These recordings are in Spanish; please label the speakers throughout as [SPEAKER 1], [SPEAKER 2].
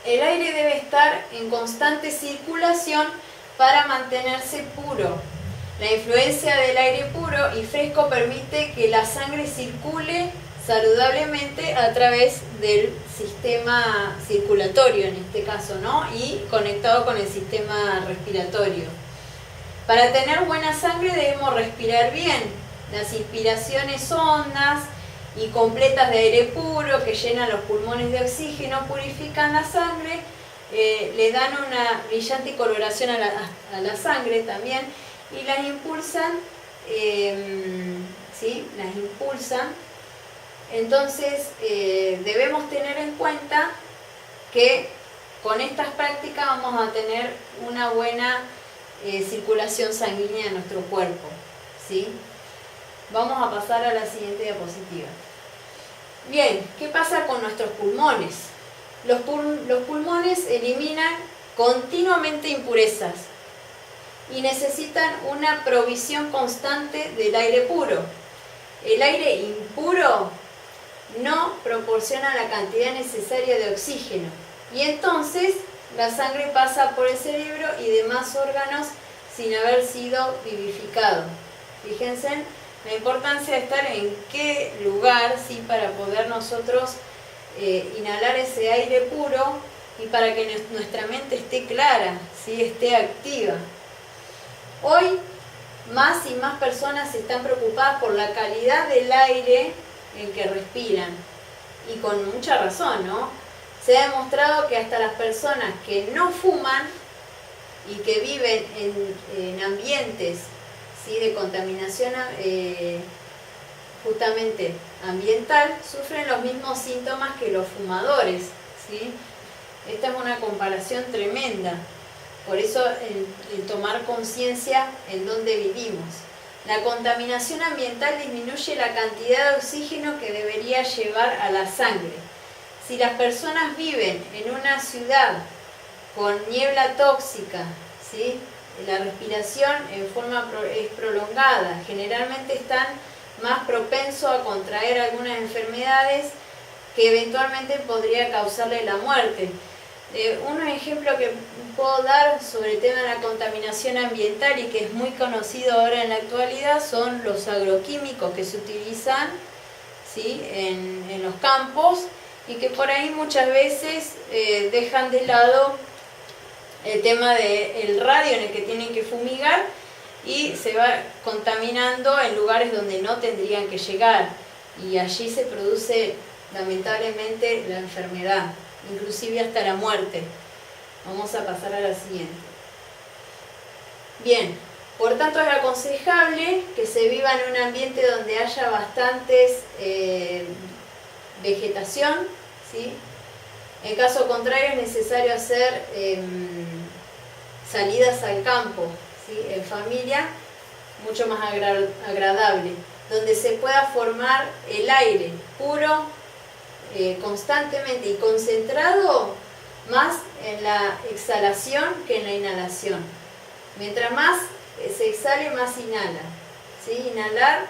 [SPEAKER 1] el aire debe estar en constante circulación para mantenerse puro. La influencia del aire puro y fresco permite que la sangre circule saludablemente a través del sistema circulatorio, en este caso, ¿no? Y conectado con el sistema respiratorio. Para tener buena sangre debemos respirar bien. Las inspiraciones hondas y completas de aire puro que llenan los pulmones de oxígeno purifican la sangre, le dan una brillante coloración a la sangre también y las impulsan, ¿sí? Las impulsan. Entonces debemos tener en cuenta que con estas prácticas vamos a tener una buena circulación sanguínea en nuestro cuerpo, ¿sí? Vamos a pasar a la siguiente diapositiva. Bien, ¿qué pasa con nuestros pulmones? Los pulmones eliminan continuamente impurezas y necesitan una provisión constante del aire puro. El aire impuro no proporciona la cantidad necesaria de oxígeno y entonces la sangre pasa por el cerebro y demás órganos sin haber sido vivificado. Fíjense la importancia de estar en qué lugar, ¿sí? Para poder nosotros inhalar ese aire puro y para que nuestra mente esté clara, ¿sí? Esté activa. Hoy más y más personas están preocupadas por la calidad del aire en que respiran y con mucha razón, ¿no? Se ha demostrado que hasta las personas que no fuman y que viven en ambientes, ¿sí? De contaminación justamente ambiental sufren los mismos síntomas que los fumadores, ¿sí? Esta es una comparación tremenda. Por eso el tomar conciencia en dónde vivimos. La contaminación ambiental disminuye la cantidad de oxígeno que debería llevar a la sangre. Si las personas viven en una ciudad con niebla tóxica, ¿sí? La respiración es prolongada. Generalmente están más propensos a contraer algunas enfermedades que eventualmente podría causarle la muerte. Un ejemplo que puedo dar sobre el tema de la contaminación ambiental y que es muy conocido ahora en la actualidad son los agroquímicos que se utilizan, ¿sí? en los campos y que por ahí muchas veces dejan de lado el tema del radio en el que tienen que fumigar y se va contaminando en lugares donde no tendrían que llegar y allí se produce lamentablemente la enfermedad, inclusive hasta la muerte. Vamos a pasar a la siguiente. Bien, por tanto es aconsejable que se viva en un ambiente donde haya bastantes vegetación, ¿sí? En caso contrario es necesario hacer salidas al campo, ¿sí? En familia, mucho más agradable, donde se pueda formar el aire puro constantemente y concentrado más en la exhalación que en la inhalación. Mientras más se exhale, más inhala, ¿sí? Inhalar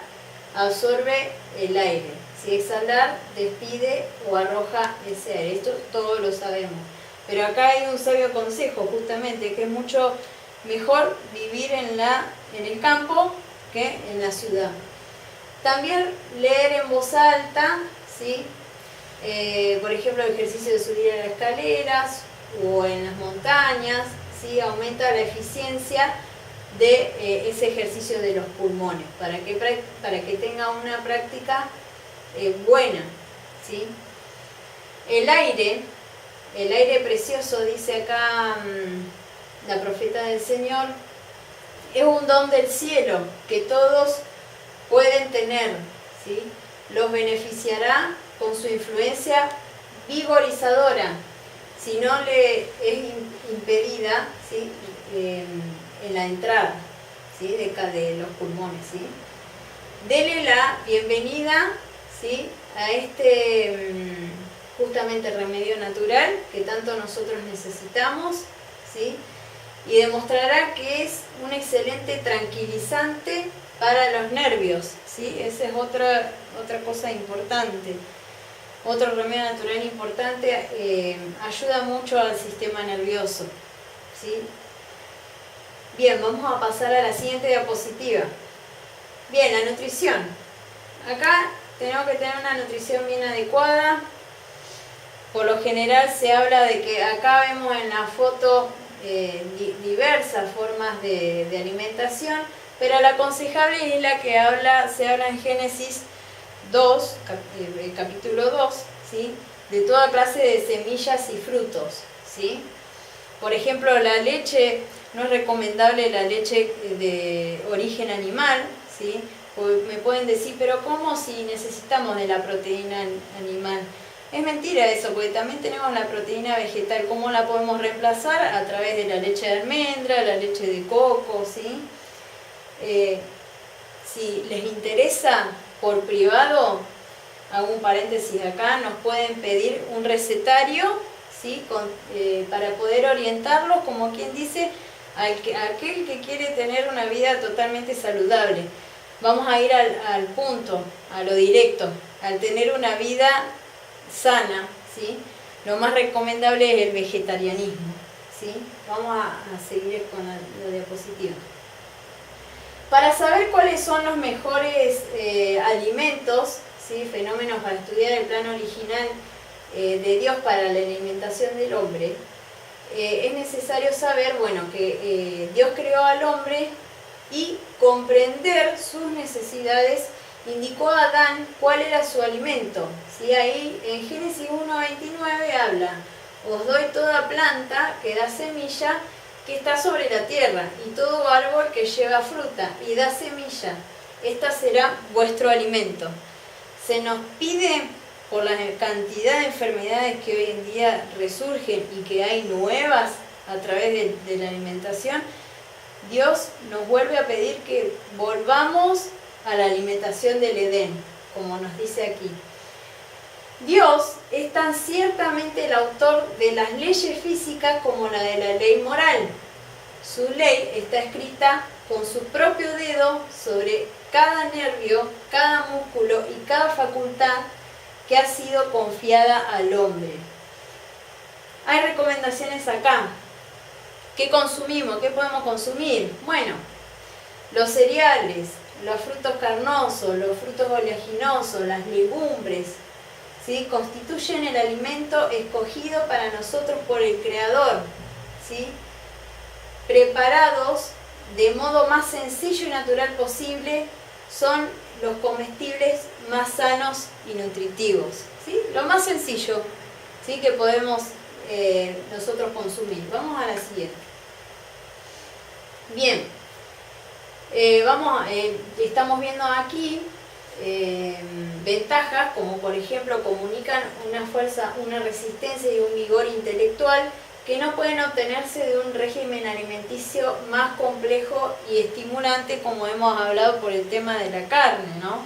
[SPEAKER 1] absorbe el aire, si exhalar despide o arroja ese aire. Esto todos lo sabemos. Pero acá hay un sabio consejo justamente, que es mucho mejor vivir en el campo que en la ciudad. También leer en voz alta, ¿sí? Por ejemplo, el ejercicio de subir a las escaleras o en las montañas, ¿sí? Aumenta la eficiencia de ese ejercicio de los pulmones, para que tenga una práctica buena, ¿sí? El aire precioso, dice acá la profeta del Señor, es un don del cielo que todos pueden tener, ¿sí? Los beneficiará con su influencia vigorizadora, si no le es impedida, ¿sí? En la entrada, ¿sí? de los pulmones, ¿sí? Dele la bienvenida, ¿sí? A este justamente remedio natural que tanto nosotros necesitamos, ¿sí? Y demostrará que es un excelente tranquilizante para los nervios, ¿sí? Esa es otra cosa importante. otro remedio natural importante, ayuda mucho al sistema nervioso, ¿sí? Bien, vamos a pasar a la siguiente diapositiva. Bien, la nutrición. Acá tenemos que tener una nutrición bien adecuada. Por lo general se habla de que acá vemos en la foto diversas formas de alimentación, pero la aconsejable es la que se habla en Génesis 2, capítulo 2, ¿sí? De toda clase de semillas y frutos, ¿sí? Por ejemplo, la leche, no es recomendable la leche de origen animal, ¿sí? Me pueden decir, pero ¿cómo si necesitamos de la proteína animal? Es mentira eso, porque también tenemos la proteína vegetal. ¿Cómo la podemos reemplazar? A través de la leche de almendra, la leche de coco, ¿sí? Si les interesa por privado, hago un paréntesis acá, nos pueden pedir un recetario, ¿sí? Para poder orientarlos, como quien dice, aquel que quiere tener una vida totalmente saludable. Vamos a ir al punto, a lo directo, al tener una vida sana, ¿sí? Lo más recomendable es el vegetarianismo, ¿sí? Vamos a seguir con la diapositiva. Para saber cuáles son los mejores alimentos, ¿sí? Fenómenos para estudiar el plan original de Dios para la alimentación del hombre, es necesario saber, bueno, que Dios creó al hombre y comprender sus necesidades. Indicó a Adán cuál era su alimento, ¿sí? Ahí en Génesis 1:29 habla: os doy toda planta que da semilla que está sobre la tierra, y todo árbol que lleva fruta y da semilla, esta será vuestro alimento. Se nos pide, por la cantidad de enfermedades que hoy en día resurgen y que hay nuevas a través de la alimentación, Dios nos vuelve a pedir que volvamos a la alimentación del Edén, como nos dice aquí. Dios es tan ciertamente el autor de las leyes físicas como la de la ley moral. Su ley está escrita con su propio dedo sobre cada nervio, cada músculo y cada facultad que ha sido confiada al hombre. Hay recomendaciones acá. ¿Qué consumimos? ¿Qué podemos consumir? Bueno, los cereales, los frutos carnosos, los frutos oleaginosos, las legumbres, ¿sí? Constituyen el alimento escogido para nosotros por el Creador, ¿sí? Preparados de modo más sencillo y natural posible, son los comestibles más sanos y nutritivos, ¿sí? Lo más sencillo, ¿sí? Que podemos nosotros consumir. Vamos a la siguiente. Bien, estamos viendo aquí ventajas, como por ejemplo comunican una fuerza, una resistencia y un vigor intelectual que no pueden obtenerse de un régimen alimenticio más complejo y estimulante, como hemos hablado por el tema de la carne, ¿no?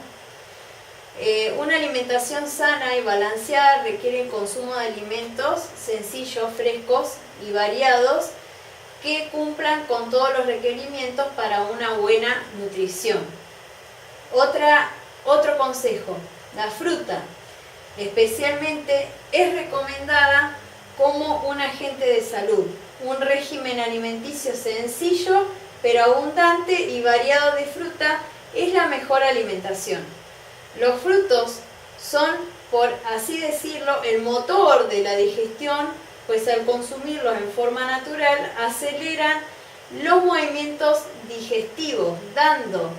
[SPEAKER 1] Una alimentación sana y balanceada requiere el consumo de alimentos sencillos, frescos y variados que cumplan con todos los requerimientos para una buena nutrición. Otro consejo: la fruta especialmente es recomendada como un agente de salud. Un régimen alimenticio sencillo pero abundante y variado de fruta es la mejor alimentación. Los frutos son, por así decirlo, el motor de la digestión, pues al consumirlos en forma natural aceleran los movimientos digestivos, dando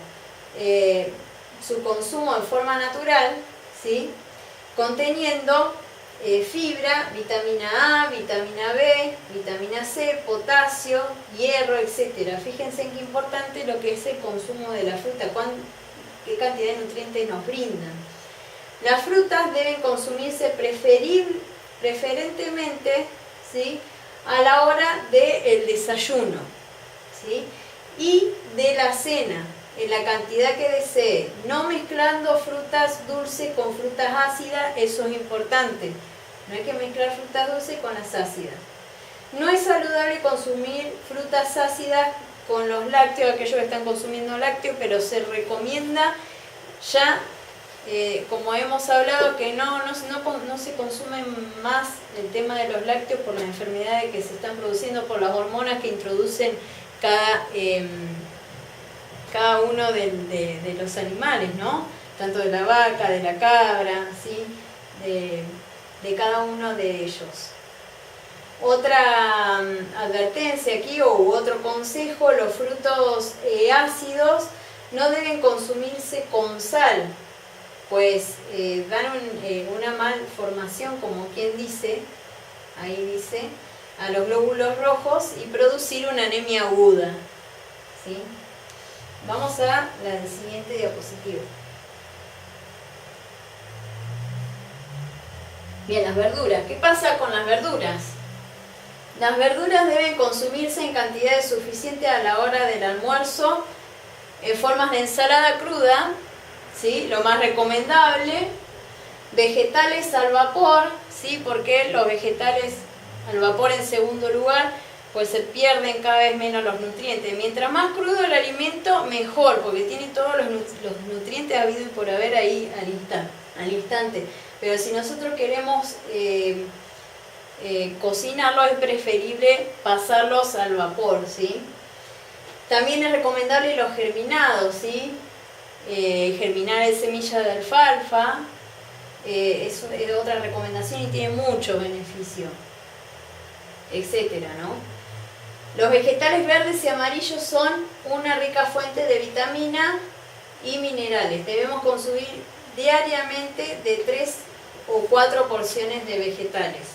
[SPEAKER 1] su consumo en forma natural, ¿sí? Conteniendo fibra, vitamina A, vitamina B, vitamina C, potasio, hierro, etc. Fíjense en qué importante lo que es el consumo de la fruta, qué cantidad de nutrientes nos brindan. Las frutas deben consumirse preferentemente, ¿sí? A la hora del desayuno, ¿sí? Y de la cena, en la cantidad que desee, no mezclando frutas dulces con frutas ácidas. Eso es importante. No hay que mezclar frutas dulces con las ácidas. No es saludable consumir frutas ácidas con los lácteos, aquellos que están consumiendo lácteos, pero se recomienda ya como hemos hablado, que no se consume más el tema de los lácteos por las enfermedades que se están produciendo, por las hormonas que introducen cada uno de los animales, ¿no? Tanto de la vaca, de la cabra, ¿sí? De cada uno de ellos. Otra advertencia aquí o otro consejo: los frutos ácidos no deben consumirse con sal, pues dan una malformación, como quien dice, ahí dice, a los glóbulos rojos y producir una anemia aguda, ¿sí? Vamos a la siguiente diapositiva. Bien, las verduras. ¿Qué pasa con las verduras? Las verduras deben consumirse en cantidades suficientes a la hora del almuerzo, en formas de ensalada cruda, ¿sí? Lo más recomendable. Vegetales al vapor, ¿sí? Porque los vegetales al vapor, en segundo lugar, pues se pierden cada vez menos los nutrientes. Mientras más crudo el alimento, mejor, porque tiene todos los nutrientes habidos y por haber ahí al instante. Pero si nosotros queremos cocinarlos, es preferible pasarlos al vapor, ¿sí? También es recomendable los germinados, ¿sí? Germinar de semillas de alfalfa es otra recomendación y tiene mucho beneficio, etcétera, ¿no? Los vegetales verdes y amarillos son una rica fuente de vitamina y minerales. Debemos consumir diariamente de 3 o 4 porciones de vegetales.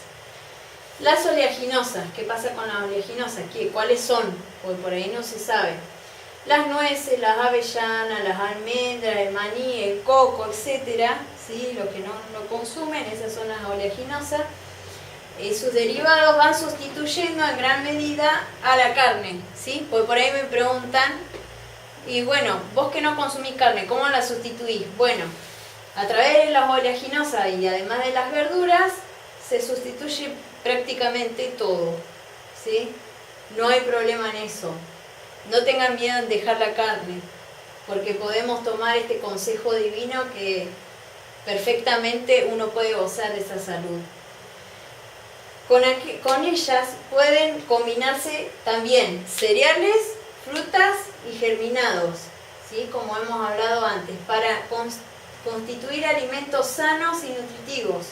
[SPEAKER 1] Las oleaginosas, ¿qué pasa con las oleaginosas? ¿Cuáles son? Porque por ahí no se sabe. Las nueces, las avellanas, las almendras, el maní, el coco, etcétera, ¿sí? Los que no lo consumen, esas son las oleaginosas. Sus derivados van sustituyendo en gran medida a la carne, ¿sí? Porque por ahí me preguntan, y bueno, vos que no consumís carne, ¿cómo la sustituís? Bueno, a través de las oleaginosas y además de las verduras, se sustituye prácticamente todo, ¿sí? No hay problema en eso. No tengan miedo en dejar la carne, porque podemos tomar este consejo divino que perfectamente uno puede gozar de esa salud. Con ellas pueden combinarse también cereales, frutas y germinados, ¿sí? Como hemos hablado antes, para constituir alimentos sanos y nutritivos.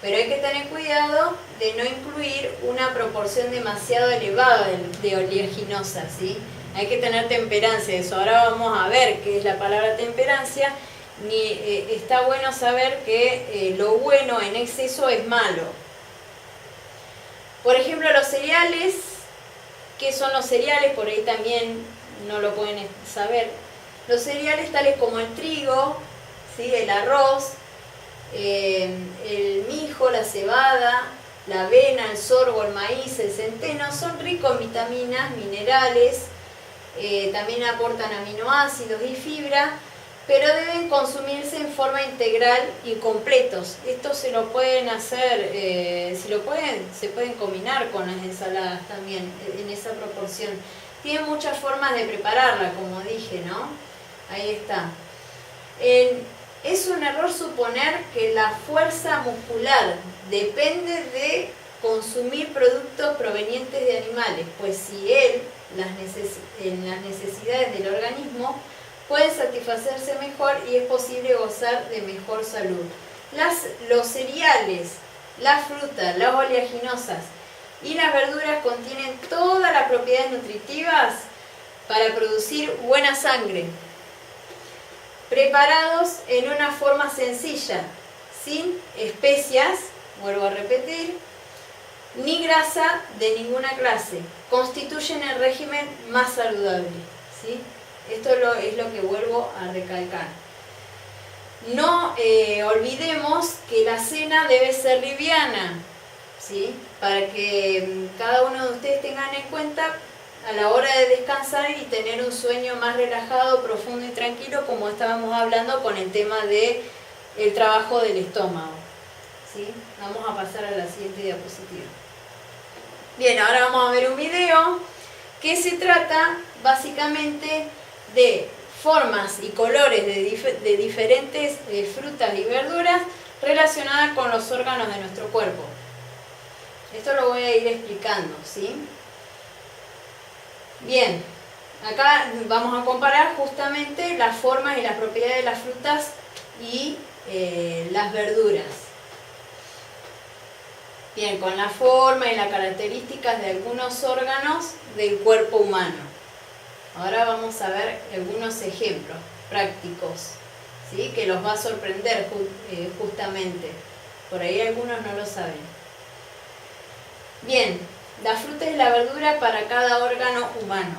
[SPEAKER 1] Pero hay que tener cuidado de no incluir una proporción demasiado elevada de oleaginosas, ¿sí? Hay que tener temperancia, eso. Ahora vamos a ver qué es la palabra temperancia. Está bueno saber que lo bueno en exceso es malo. Por ejemplo, los cereales. ¿Qué son los cereales? Por ahí también no lo pueden saber. Los cereales tales como el trigo, ¿sí? El arroz, el mijo, la cebada, la avena, el sorgo, el maíz, el centeno, son ricos en vitaminas, minerales, también aportan aminoácidos y fibra, pero deben consumirse en forma integral y completos. Estos se lo pueden hacer, se pueden combinar con las ensaladas también, en esa proporción. Tienen muchas formas de prepararla, como dije, ¿no? Ahí está. Es un error suponer que la fuerza muscular depende de consumir productos provenientes de animales, pues si en las necesidades del organismo puede satisfacerse mejor y es posible gozar de mejor salud. Los cereales, las frutas, las oleaginosas y las verduras contienen todas las propiedades nutritivas para producir buena sangre, preparados en una forma sencilla, sin especias, vuelvo a repetir, ni grasa de ninguna clase. Constituyen el régimen más saludable, ¿sí? Esto es lo que vuelvo a recalcar. No olvidemos que la cena debe ser liviana, ¿sí? Para que cada uno de ustedes tengan en cuenta a la hora de descansar y tener un sueño más relajado, profundo y tranquilo, como estábamos hablando con el tema del trabajo del estómago, ¿sí? Vamos a pasar a la siguiente diapositiva. Bien, ahora vamos a ver un video que se trata básicamente de formas y colores de diferentes frutas y verduras relacionadas con los órganos de nuestro cuerpo. Esto lo voy a ir explicando, ¿sí? Bien, acá vamos a comparar justamente las formas y las propiedades de las frutas y las verduras. Bien, con la forma y las características de algunos órganos del cuerpo humano. Ahora vamos a ver algunos ejemplos prácticos, ¿sí? Que los va a sorprender justamente. Por ahí algunos no lo saben. Bien, la fruta y la verdura para cada órgano humano.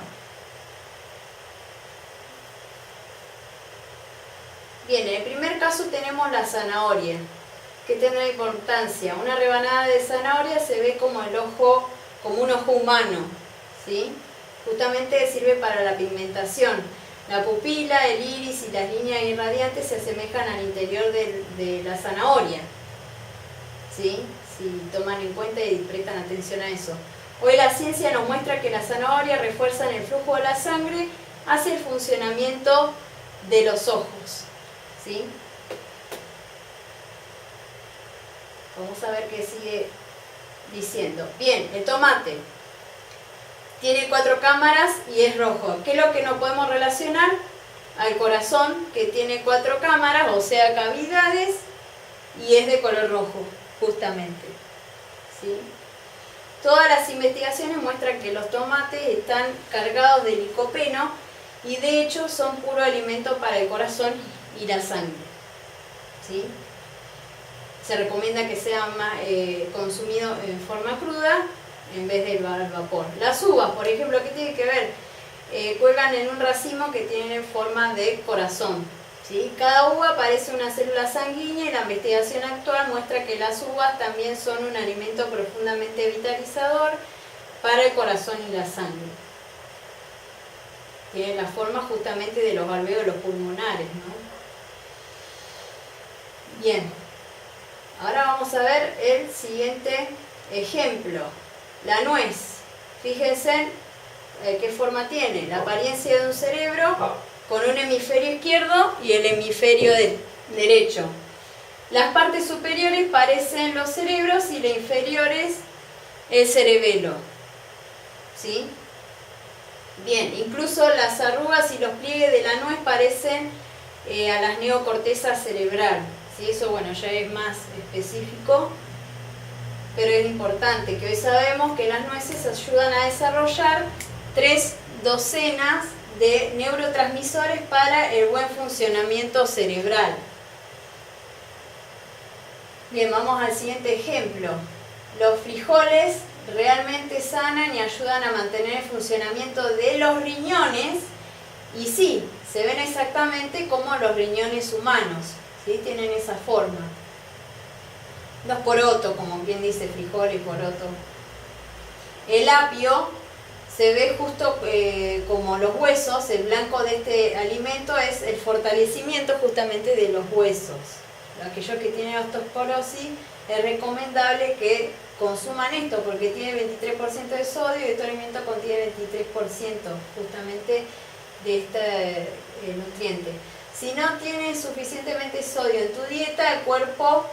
[SPEAKER 1] Bien, en el primer caso tenemos la zanahoria. ¿Qué tendrá importancia? Una rebanada de zanahoria se ve como el ojo, como un ojo humano, ¿sí? Justamente sirve para la pigmentación. La pupila, el iris y las líneas irradiantes se asemejan al interior de la zanahoria, ¿sí? Si toman en cuenta y prestan atención a eso. Hoy la ciencia nos muestra que las zanahorias refuerzan el flujo de la sangre hacia el funcionamiento de los ojos, ¿sí? Vamos a ver qué sigue diciendo. Bien, el tomate tiene 4 cámaras y es rojo. ¿Qué es lo que no podemos relacionar? Al corazón, que tiene 4 cámaras, o sea, cavidades, y es de color rojo, justamente, ¿sí? Todas las investigaciones muestran que los tomates están cargados de licopeno y de hecho son puro alimento para el corazón y la sangre, ¿sí? Se recomienda que sea consumido en forma cruda en vez del vapor. Las uvas, por ejemplo, ¿qué tiene que ver? Cuelgan en un racimo que tiene forma de corazón, ¿sí? Cada uva parece una célula sanguínea y la investigación actual muestra que las uvas también son un alimento profundamente vitalizador para el corazón y la sangre. Tienen la forma justamente de los alvéolos pulmonares, ¿no? Bien, ahora vamos a ver el siguiente ejemplo. La nuez, fíjense qué forma tiene, la apariencia de un cerebro con un hemisferio izquierdo y el hemisferio derecho. Las partes superiores parecen los cerebros y las inferiores el cerebelo, ¿sí? Bien, incluso las arrugas y los pliegues de la nuez parecen a las neocortezas cerebral, ¿sí? Eso, bueno, ya es más específico. Pero es importante que hoy sabemos que las nueces ayudan a desarrollar 3 docenas de neurotransmisores para el buen funcionamiento cerebral. Bien, vamos al siguiente ejemplo. Los frijoles realmente sanan y ayudan a mantener el funcionamiento de los riñones y sí, se ven exactamente como los riñones humanos, ¿sí? Tienen esa forma. Los porotos, como bien dice, frijoles, poroto. El apio se ve justo como los huesos. El blanco de este alimento es el fortalecimiento justamente de los huesos. Aquellos que tienen osteoporosis es recomendable que consuman esto porque tiene 23% de sodio y este alimento contiene 23% justamente de este nutriente. Si no tienes suficientemente sodio en tu dieta, el cuerpo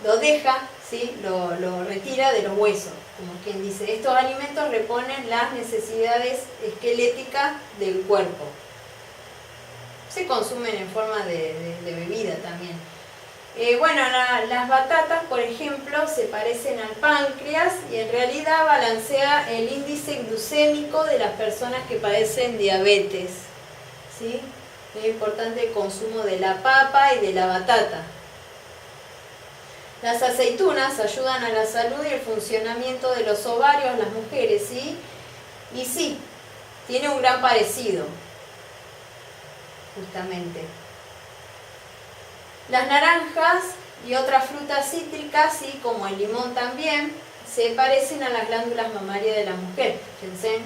[SPEAKER 1] lo deja, ¿sí? lo retira de los huesos, como quien dice. Estos alimentos reponen las necesidades esqueléticas del cuerpo. Se consumen en forma de bebida también. Bueno, las batatas, por ejemplo, se parecen al páncreas y en realidad balancea el índice glucémico de las personas que padecen diabetes, ¿sí? Es importante el consumo de la papa y de la batata. Las aceitunas ayudan a la salud y el funcionamiento de los ovarios en las mujeres, ¿sí? Y sí, tiene un gran parecido, justamente. Las naranjas y otras frutas cítricas, ¿sí? Como el limón también, se parecen a las glándulas mamarias de la mujer. Fíjense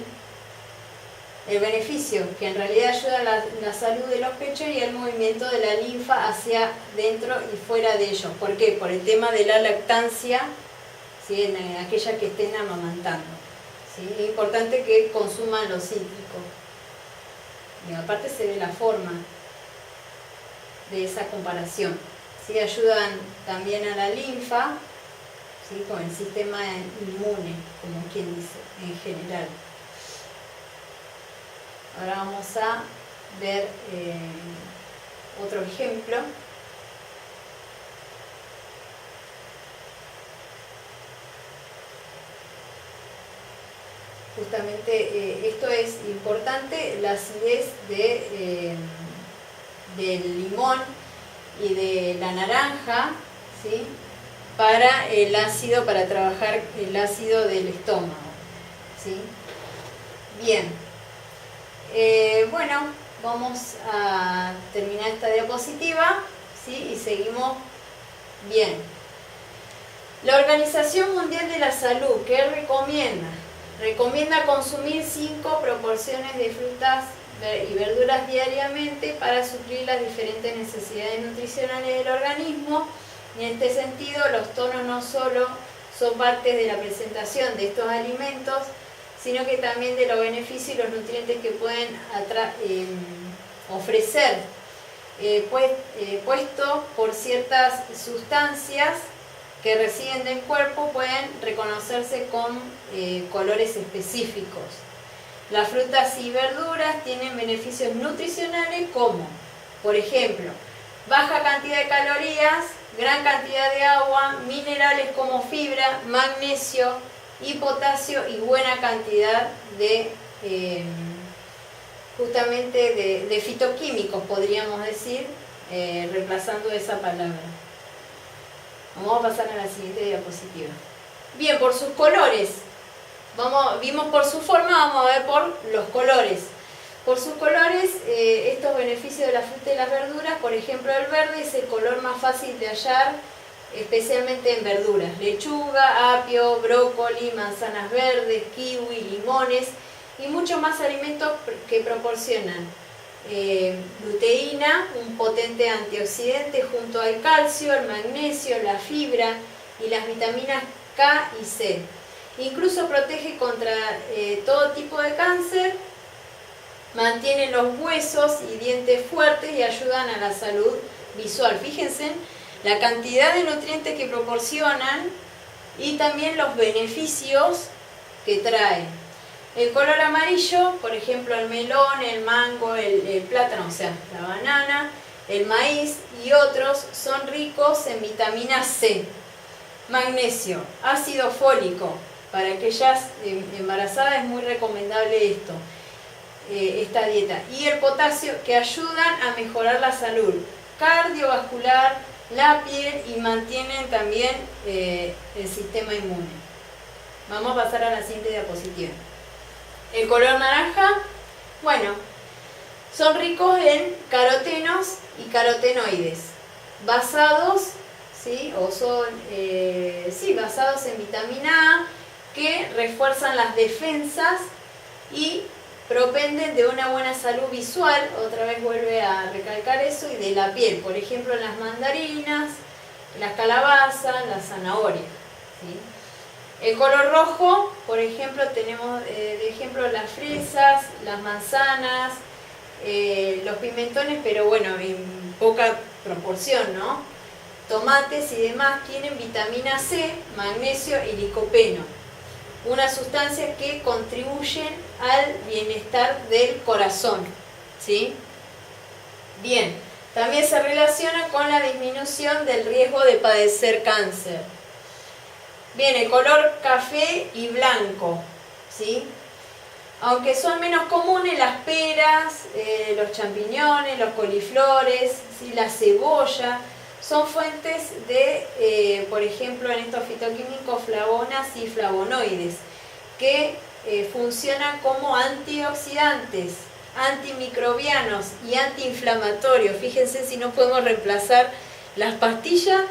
[SPEAKER 1] el beneficio, que en realidad ayuda a la salud de los pechos y el movimiento de la linfa hacia dentro y fuera de ellos. ¿Por qué? Por el tema de la lactancia, ¿sí? En aquellas que estén amamantando, ¿sí? Es importante que consuman los cítricos. Y aparte se ve la forma de esa comparación. ¿Sí? Ayudan también a la linfa, ¿sí? Con el sistema inmune, como quien dice, en general. Ahora vamos a ver otro ejemplo. Justamente esto es importante, la acidez del limón y de la naranja, ¿sí? Para el ácido, para trabajar el ácido del estómago, ¿sí? Bien, bueno, vamos a terminar esta diapositiva, ¿sí? Y seguimos bien. La Organización Mundial de la Salud, ¿qué recomienda? Recomienda consumir 5 proporciones de frutas y verduras diariamente para suplir las diferentes necesidades nutricionales del organismo. Y en este sentido, los tonos no solo son parte de la presentación de estos alimentos, sino que también de los beneficios y los nutrientes que pueden ofrecer, puesto por ciertas sustancias que residen del cuerpo, pueden reconocerse con colores específicos. Las frutas y verduras tienen beneficios nutricionales como, por ejemplo, baja cantidad de calorías, gran cantidad de agua, minerales como fibra, magnesio y potasio y buena cantidad de justamente de fitoquímicos, podríamos decir, reemplazando esa palabra. Vamos a pasar a la siguiente diapositiva. Bien, por sus colores. Vimos por su forma, vamos a ver por los colores. Por sus colores, estos beneficios de la fruta y las verduras, por ejemplo el verde es el color más fácil de hallar, especialmente en verduras. Lechuga, apio, brócoli, manzanas verdes, kiwi, limones y muchos más alimentos que proporcionan luteína, un potente antioxidante junto al calcio, el magnesio, la fibra y las vitaminas K y C. Incluso protege contra todo tipo de cáncer, mantienen los huesos y dientes fuertes y ayudan a la salud visual. Fíjense la cantidad de nutrientes que proporcionan y también los beneficios que trae. El color amarillo, por ejemplo el melón, el mango, el plátano, o sea, la banana, el maíz y otros son ricos en vitamina C, magnesio, ácido fólico. Para aquellas embarazadas es muy recomendable esta dieta. Y el potasio, que ayudan a mejorar la salud cardiovascular, la piel y mantienen también el sistema inmune. Vamos a pasar a la siguiente diapositiva. El color naranja, bueno, son ricos en carotenos y carotenoides, basados, ¿sí? O son, basados en vitamina A, que refuerzan las defensas y propenden de una buena salud visual, otra vez vuelve a recalcar eso, y de la piel, por ejemplo en las mandarinas, las calabazas, las zanahorias, ¿sí? El color rojo, por ejemplo, tenemos de ejemplo las fresas, las manzanas, los pimentones, pero bueno, en poca proporción, ¿no? Tomates y demás tienen vitamina C, magnesio y licopeno, una sustancia que contribuyen al bienestar del corazón, ¿sí? Bien, también se relaciona con la disminución del riesgo de padecer cáncer. Bien, el color café y blanco, ¿sí? Aunque son menos comunes, las peras, los champiñones, los coliflores, ¿sí? La cebolla, son fuentes de, por ejemplo, en estos fitoquímicos flavonas y flavonoides, que funcionan como antioxidantes, antimicrobianos y antiinflamatorios. Fíjense si no podemos reemplazar las pastillas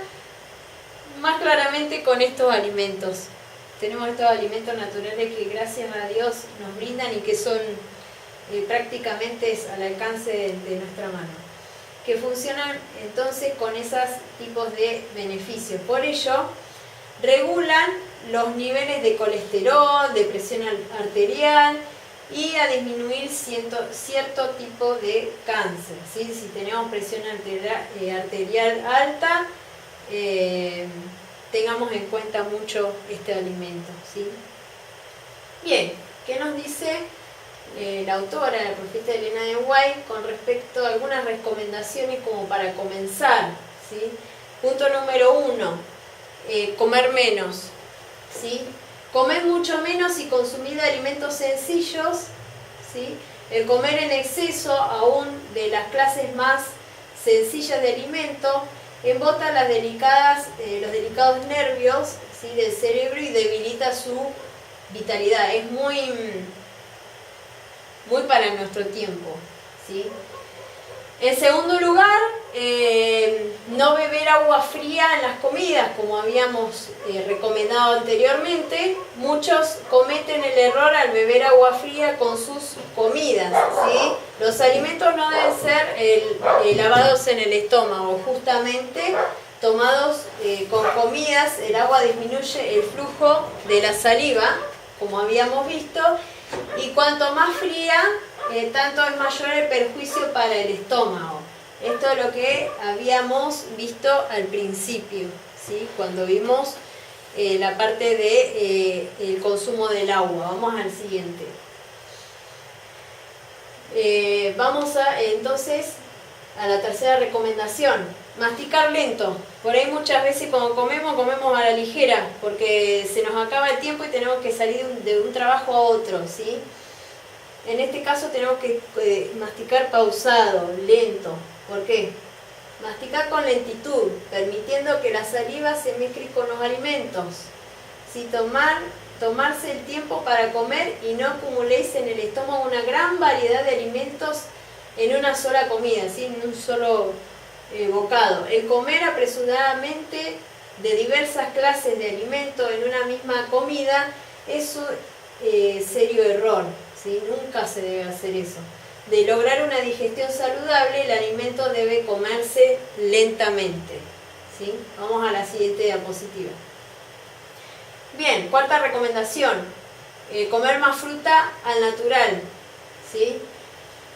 [SPEAKER 1] más claramente con estos alimentos. Tenemos estos alimentos naturales que gracias a Dios nos brindan y que son prácticamente al alcance de nuestra mano, que funcionan entonces con esos tipos de beneficios. Por ello, regulan los niveles de colesterol, de presión arterial y a disminuir cierto tipo de cáncer, ¿sí? Si tenemos presión arterial alta, tengamos en cuenta mucho este alimento, ¿sí? Bien, ¿qué nos dice la autora, la profesora Elena de White, con respecto a algunas recomendaciones como para comenzar, ¿sí? Punto número 1, comer menos, ¿sí? Comer mucho menos y consumir alimentos sencillos, ¿sí? El comer en exceso, aún de las clases más sencillas de alimento, embota los delicados nervios, ¿sí? Del cerebro y debilita su vitalidad. Es muy para nuestro tiempo, ¿sí? En segundo lugar, no beber agua fría en las comidas, como habíamos recomendado anteriormente. Muchos cometen el error al beber agua fría con sus comidas, ¿sí? Los alimentos no deben ser lavados en el estómago, justamente tomados con comidas. El agua disminuye el flujo de la saliva, como habíamos visto, y cuanto más fría, tanto es mayor el perjuicio para el estómago. Esto es lo que habíamos visto al principio, ¿sí? Cuando vimos la parte de el consumo del agua. Vamos al siguiente. Vamos entonces a la tercera recomendación. Masticar lento. Por ahí muchas veces cuando comemos a la ligera, porque se nos acaba el tiempo y tenemos que salir de un trabajo a otro, ¿sí? En este caso tenemos que masticar pausado, lento. ¿Por qué? Masticar con lentitud, permitiendo que la saliva se mezcle con los alimentos. ¿Sí? Tomarse el tiempo para comer y no acumuléis en el estómago una gran variedad de alimentos en una sola comida, ¿sí? En un solo bocado. El comer apresuradamente de diversas clases de alimentos en una misma comida es un serio error, ¿sí? Nunca se debe hacer eso. De lograr una digestión saludable, el alimento debe comerse lentamente, ¿sí? Vamos a la siguiente diapositiva. Bien, cuarta recomendación, comer más fruta al natural, ¿sí?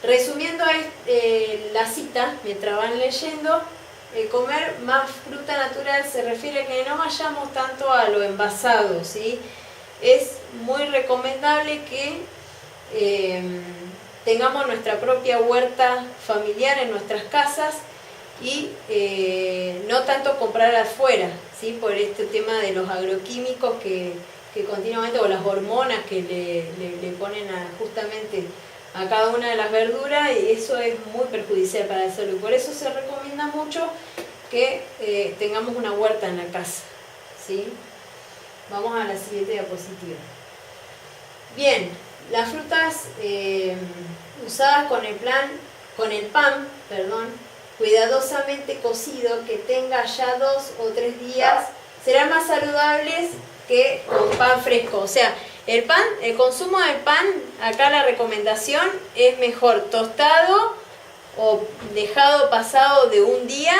[SPEAKER 1] Resumiendo la cita, mientras van leyendo, comer más fruta natural se refiere a que no vayamos tanto a lo envasado, ¿sí? Es muy recomendable que tengamos nuestra propia huerta familiar en nuestras casas y no tanto comprar afuera, ¿sí? Por este tema de los agroquímicos que continuamente, o las hormonas que le ponen justamente a cada una de las verduras, y eso es muy perjudicial para la salud. Por eso se recomienda mucho que tengamos una huerta en la casa, ¿sí? Vamos a la siguiente diapositiva. Bien, las frutas usadas con el pan, cuidadosamente cocido, que tenga ya 2 o 3 días, serán más saludables que con pan fresco. O sea, el consumo del pan, acá la recomendación es mejor tostado o dejado pasado de un día,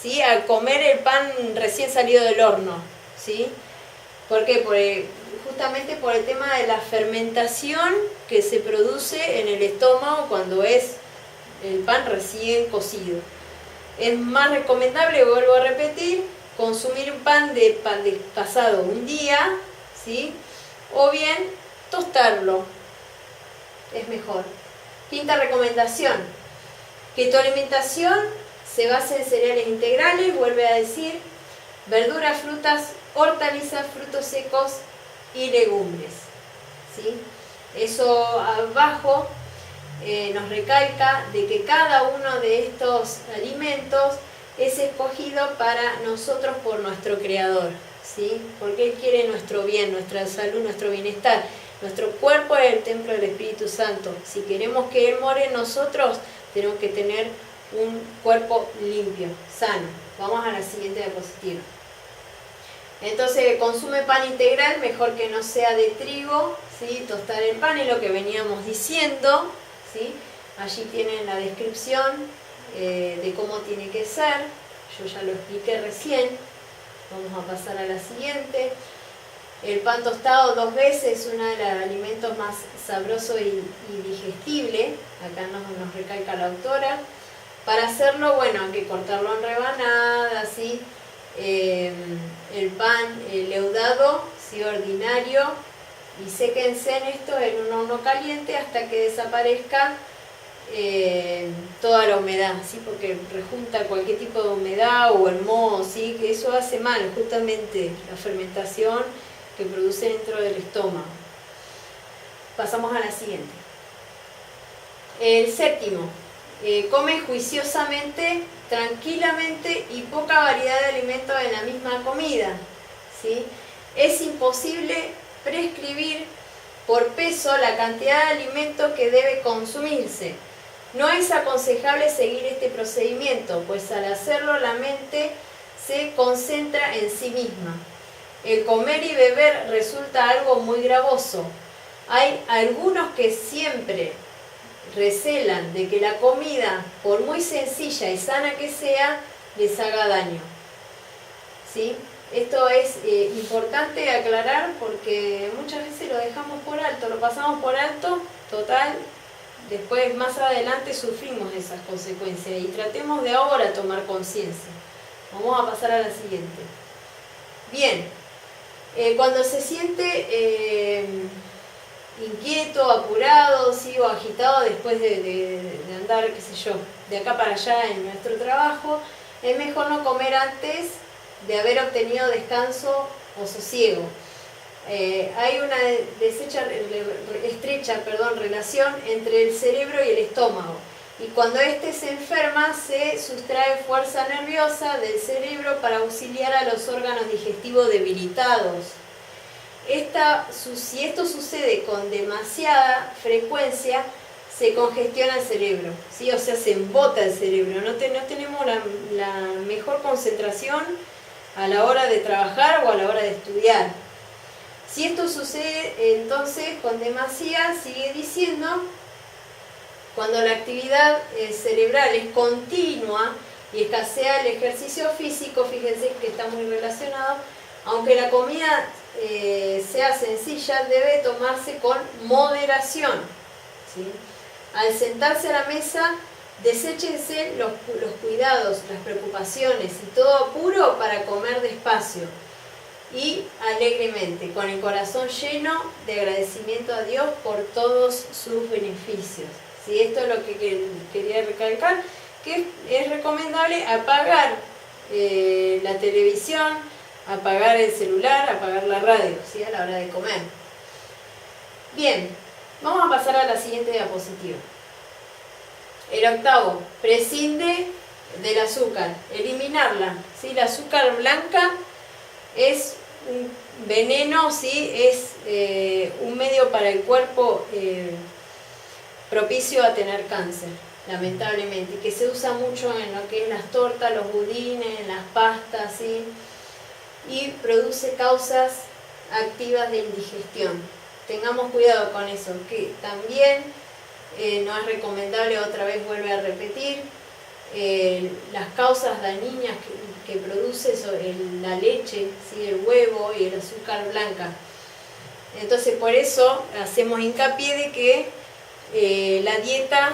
[SPEAKER 1] ¿sí? A comer el pan recién salido del horno, ¿sí? ¿Por qué? Justamente por el tema de la fermentación que se produce en el estómago cuando es el pan recién cocido. Es más recomendable, vuelvo a repetir, consumir un pan de pasado un día, ¿sí? O bien tostarlo, es mejor. Quinta recomendación, que tu alimentación se base en cereales integrales, vuelve a decir, verduras, frutas, hortalizas, frutos secos y legumbres, ¿sí? Eso abajo nos recalca de que cada uno de estos alimentos es escogido para nosotros por nuestro Creador, ¿sí? Porque Él quiere nuestro bien, nuestra salud, nuestro bienestar. Nuestro cuerpo es el templo del Espíritu Santo. Si queremos que Él more en nosotros, tenemos que tener un cuerpo limpio, sano. Vamos a la siguiente diapositiva. Entonces, consume pan integral, mejor que no sea de trigo, ¿sí? Tostar el pan es lo que veníamos diciendo, ¿sí? Allí tienen la descripción de cómo tiene que ser. Yo ya lo expliqué recién. Vamos a pasar a la siguiente. El pan tostado 2 veces es uno de los alimentos más sabrosos y digestible. Acá nos recalca la autora. Para hacerlo, bueno, hay que cortarlo en rebanadas, ¿sí? El pan leudado, ¿sí? Ordinario, y séquense en esto en un horno caliente hasta que desaparezca toda la humedad, ¿sí? Porque rejunta cualquier tipo de humedad o el moho, ¿sí? Que eso hace mal, justamente la fermentación que produce dentro del estómago. Pasamos a la siguiente. El séptimo, come juiciosamente, tranquilamente y poca variedad de alimentos en la misma comida, ¿sí? Es imposible prescribir por peso la cantidad de alimento que debe consumirse. No es aconsejable seguir este procedimiento, pues al hacerlo la mente se concentra en sí misma. El comer y beber resulta algo muy gravoso. Hay algunos que siempre recelan de que la comida, por muy sencilla y sana que sea, les haga daño, ¿sí? Esto es importante aclarar porque muchas veces lo dejamos por alto, lo pasamos por alto, total, después más adelante sufrimos esas consecuencias y tratemos de ahora tomar conciencia. Vamos a pasar a la siguiente. Bien, cuando se siente inquieto, apurado, ¿sí? O agitado después de andar, qué sé yo, de acá para allá en nuestro trabajo, es mejor no comer antes de haber obtenido descanso o sosiego. Hay una estrecha relación entre el cerebro y el estómago, y cuando éste se enferma se sustrae fuerza nerviosa del cerebro para auxiliar a los órganos digestivos debilitados. Si esto sucede con demasiada frecuencia, se congestiona el cerebro, ¿sí? O sea, se embota el cerebro, no tenemos la mejor concentración a la hora de trabajar o a la hora de estudiar. Si esto sucede entonces con demasía, sigue diciendo, cuando la actividad cerebral es continua y escasea el ejercicio físico, fíjense que está muy relacionado, aunque la comida sea sencilla, debe tomarse con moderación, ¿sí? Al sentarse a la mesa, deséchense los cuidados, las preocupaciones y todo apuro para comer despacio y alegremente, con el corazón lleno de agradecimiento a Dios por todos sus beneficios, ¿sí? Esto es lo que quería recalcar, que es recomendable apagar la televisión, apagar el celular, apagar la radio, ¿sí? A la hora de comer. Bien, vamos a pasar a la siguiente diapositiva. El octavo, prescinde del azúcar, eliminarla, ¿sí? La azúcar blanca es un veneno, ¿sí? Es un medio para el cuerpo propicio a tener cáncer, lamentablemente, y que se usa mucho en lo que es las tortas, los budines, las pastas, ¿sí? Y produce causas activas de indigestión. Tengamos cuidado con eso, que también no es recomendable, otra vez vuelve a repetir, las causas dañinas que produce la leche, ¿sí? El huevo y el azúcar blanca. Entonces por eso hacemos hincapié de que la dieta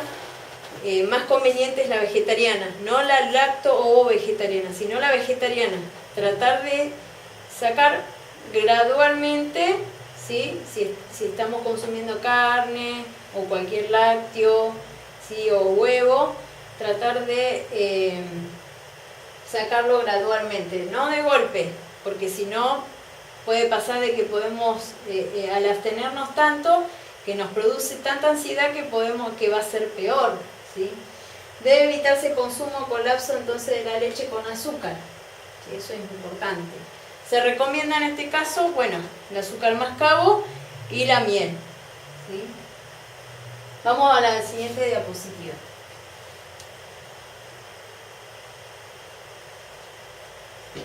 [SPEAKER 1] más conveniente es la vegetariana, no la lacto o vegetariana, sino la vegetariana. Tratar de sacar gradualmente, ¿sí? Si estamos consumiendo carne o cualquier lácteo, ¿sí? O huevo, tratar de sacarlo gradualmente, no de golpe, porque si no puede pasar de que podemos, al abstenernos tanto, que nos produce tanta ansiedad que va a ser peor, ¿sí? Debe evitarse el consumo o colapso entonces de la leche con azúcar, ¿sí? Eso es importante. Se recomienda en este caso, bueno, el azúcar mascabo y la miel, ¿sí? Vamos a la siguiente diapositiva.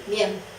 [SPEAKER 1] Bien,